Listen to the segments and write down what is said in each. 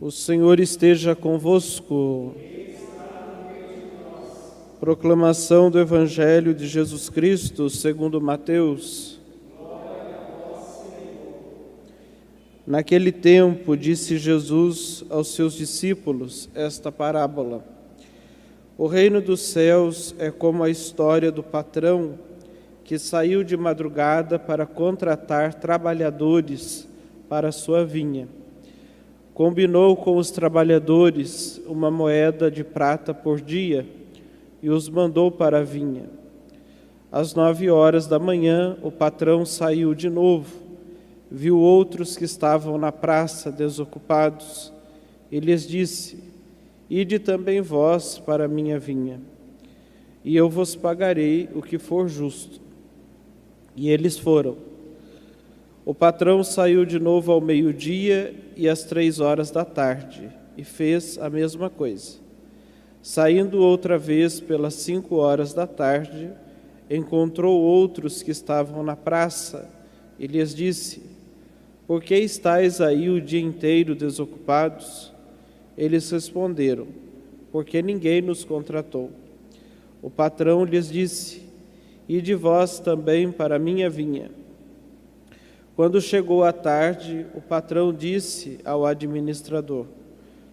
O Senhor esteja convosco. Proclamação do Evangelho de Jesus Cristo segundo Mateus. Naquele tempo disse Jesus aos seus discípulos esta parábola: O reino dos céus é como a história do patrão que saiu de madrugada para contratar trabalhadores para a sua vinha. Combinou com os trabalhadores uma moeda de prata por dia e os mandou para a vinha. Às 9 horas da manhã, o patrão saiu de novo, viu outros que estavam na praça desocupados e lhes disse: Ide também vós para a minha vinha, e eu vos pagarei o que for justo. E eles foram. O patrão saiu de novo ao meio-dia e às 3 horas da tarde, e fez a mesma coisa. Saindo outra vez pelas 5 horas da tarde, encontrou outros que estavam na praça e lhes disse: Por que estáis aí o dia inteiro desocupados? Eles responderam: Porque ninguém nos contratou. O patrão lhes disse: Ide vós também para a minha vinha. Quando chegou a tarde, o patrão disse ao administrador: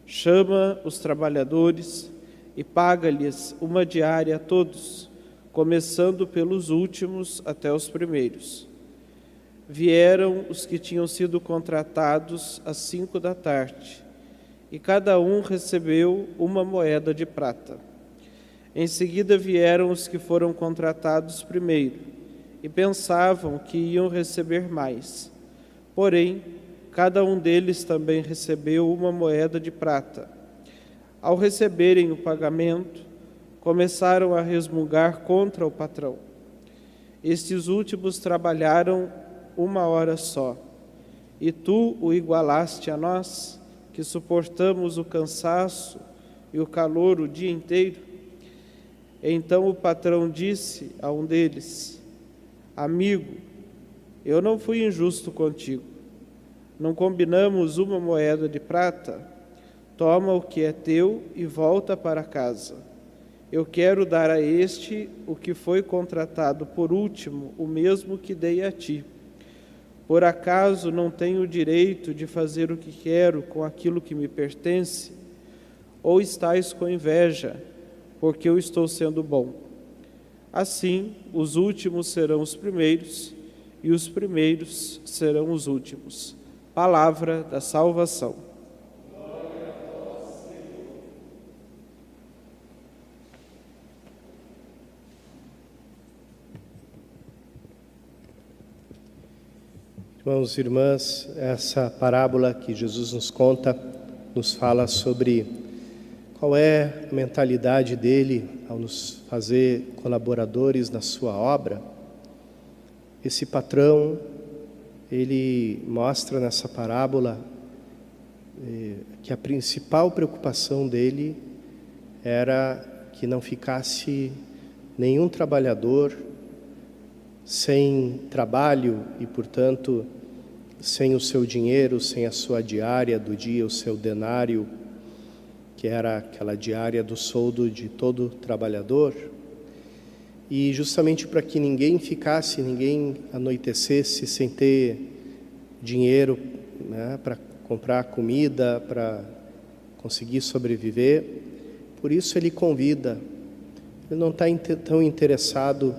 Chama os trabalhadores e paga-lhes uma diária a todos, começando pelos últimos até os primeiros. Vieram os que tinham sido contratados às 5 da tarde, e cada um recebeu uma moeda de prata. Em seguida vieram os que foram contratados primeiro, e pensavam que iam receber mais. Porém, cada um deles também recebeu uma moeda de prata. Ao receberem o pagamento, começaram a resmungar contra o patrão. Estes últimos trabalharam 1 hora só, e tu o igualaste a nós, que suportamos o cansaço e o calor o dia inteiro? Então o patrão disse a um deles: Amigo, eu não fui injusto contigo. Não combinamos uma moeda de prata? Toma o que é teu e volta para casa. Eu quero dar a este o que foi contratado por último, o mesmo que dei a ti. Por acaso não tenho o direito de fazer o que quero com aquilo que me pertence? Ou estais com inveja, porque eu estou sendo bom? Assim, os últimos serão os primeiros, e os primeiros serão os últimos. Palavra da salvação. Glória a vós, Senhor. Irmãos e irmãs, essa parábola que Jesus nos conta nos fala sobre qual é a mentalidade dele ao nos fazer colaboradores na sua obra. Esse patrão, ele mostra nessa parábola que a principal preocupação dele era que não ficasse nenhum trabalhador sem trabalho e, portanto, sem o seu dinheiro, sem a sua diária do dia, o seu denário, que era aquela diária do soldo de todo trabalhador. E justamente para que ninguém anoitecesse sem ter dinheiro, né, para comprar comida, para conseguir sobreviver, por isso ele convida. Ele não está tão interessado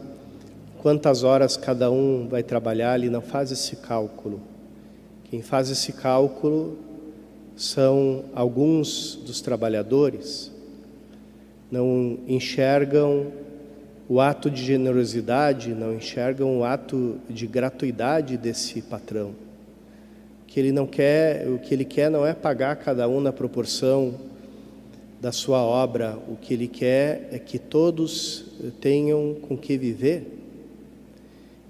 quantas horas cada um vai trabalhar, ele não faz esse cálculo. Quem faz esse cálculo são alguns dos trabalhadores. Não enxergam o ato de generosidade, não enxergam o ato de gratuidade desse patrão. O que ele quer não é pagar cada um na proporção da sua obra. O que ele quer é que todos tenham com que viver.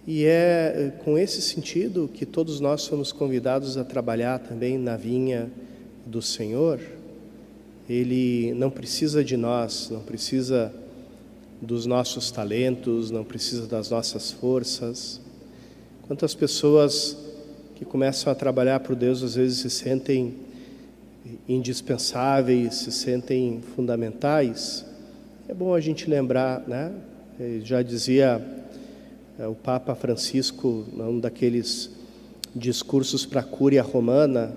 E é com esse sentido que todos nós somos convidados a trabalhar também na vinha do Senhor. Ele não precisa de nós, não precisa dos nossos talentos, não precisa das nossas forças. Quantas pessoas que começam a trabalhar por Deus às vezes se sentem indispensáveis, se sentem fundamentais, é bom a gente lembrar, né? Já dizia o Papa Francisco, num daqueles discursos para a Cúria Romana,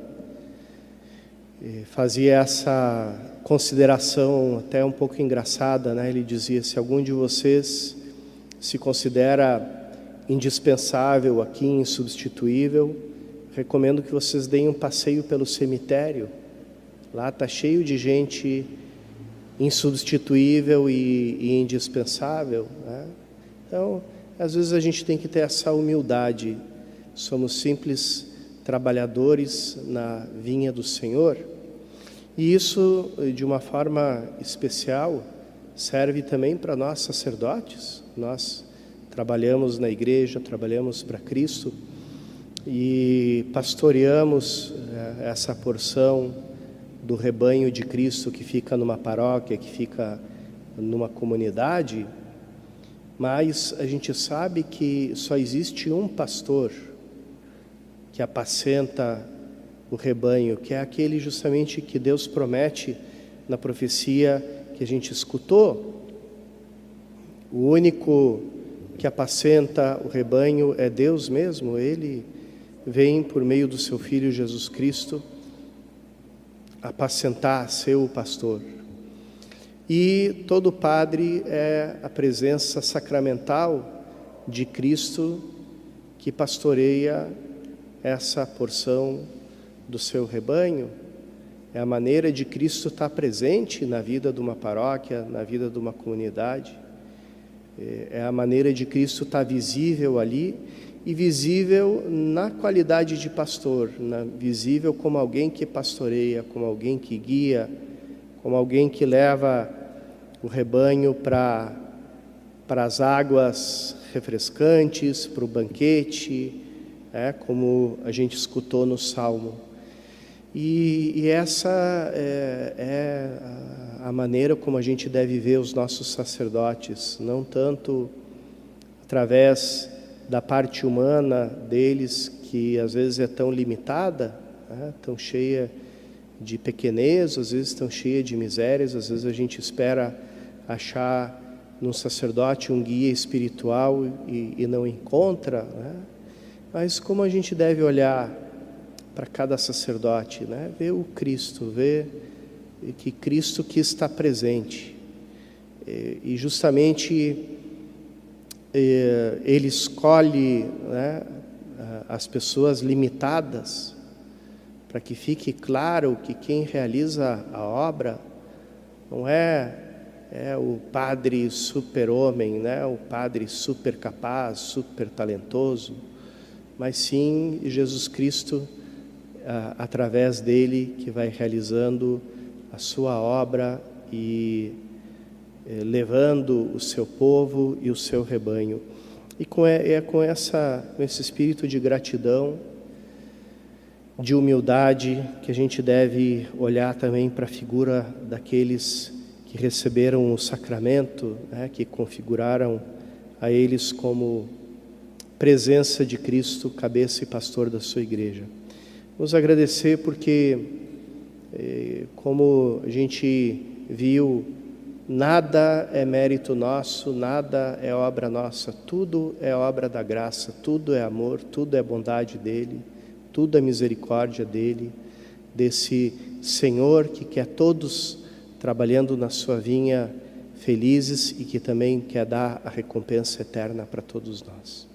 fazia essa consideração até um pouco engraçada, né? Ele dizia: se algum de vocês se considera indispensável aqui, insubstituível, recomendo que vocês deem um passeio pelo cemitério. Lá está cheio de gente insubstituível e indispensável, né? Então, às vezes a gente tem que ter essa humildade. Somos simples trabalhadores na vinha do Senhor. E isso, de uma forma especial, serve também para nós sacerdotes. Nós trabalhamos na igreja, trabalhamos para Cristo e pastoreamos essa porção do rebanho de Cristo que fica numa paróquia, que fica numa comunidade, mas a gente sabe que só existe um pastor que apacenta o rebanho, que é aquele justamente que Deus promete na profecia que a gente escutou. O único que apacenta o rebanho é Deus mesmo. Ele vem por meio do seu Filho Jesus Cristo apacentar, ser o pastor. E todo padre é a presença sacramental de Cristo que pastoreia essa porção do seu rebanho. É a maneira de Cristo estar presente na vida de uma paróquia, na vida de uma comunidade. É a maneira de Cristo estar visível ali, e visível na qualidade de pastor, visível como alguém que pastoreia, como alguém que guia, como alguém que leva o rebanho para as águas refrescantes, para o banquete, como a gente escutou no Salmo. E essa é a maneira como a gente deve ver os nossos sacerdotes, não tanto através da parte humana deles, que às vezes é tão limitada, tão cheia de pequenez, às vezes tão cheia de misérias. Às vezes a gente espera achar num sacerdote um guia espiritual e não encontra, né? Mas como a gente deve olhar para cada sacerdote, né? Ver o Cristo, ver que Cristo que está presente, e justamente Ele escolhe, né, as pessoas limitadas, para que fique claro que quem realiza a obra não é o padre super-homem, né, o padre super capaz, super talentoso, mas sim Jesus Cristo, através dele, que vai realizando a sua obra e levando o seu povo e o seu rebanho. E com esse espírito de gratidão, de humildade, que a gente deve olhar também para a figura daqueles que receberam o sacramento, né, que configuraram a eles como presença de Cristo, cabeça e pastor da sua igreja. Vamos agradecer porque, como a gente viu, nada é mérito nosso, nada é obra nossa, tudo é obra da graça, tudo é amor, tudo é bondade dele, tudo é misericórdia dele, desse Senhor que quer todos trabalhando na sua vinha felizes e que também quer dar a recompensa eterna para todos nós.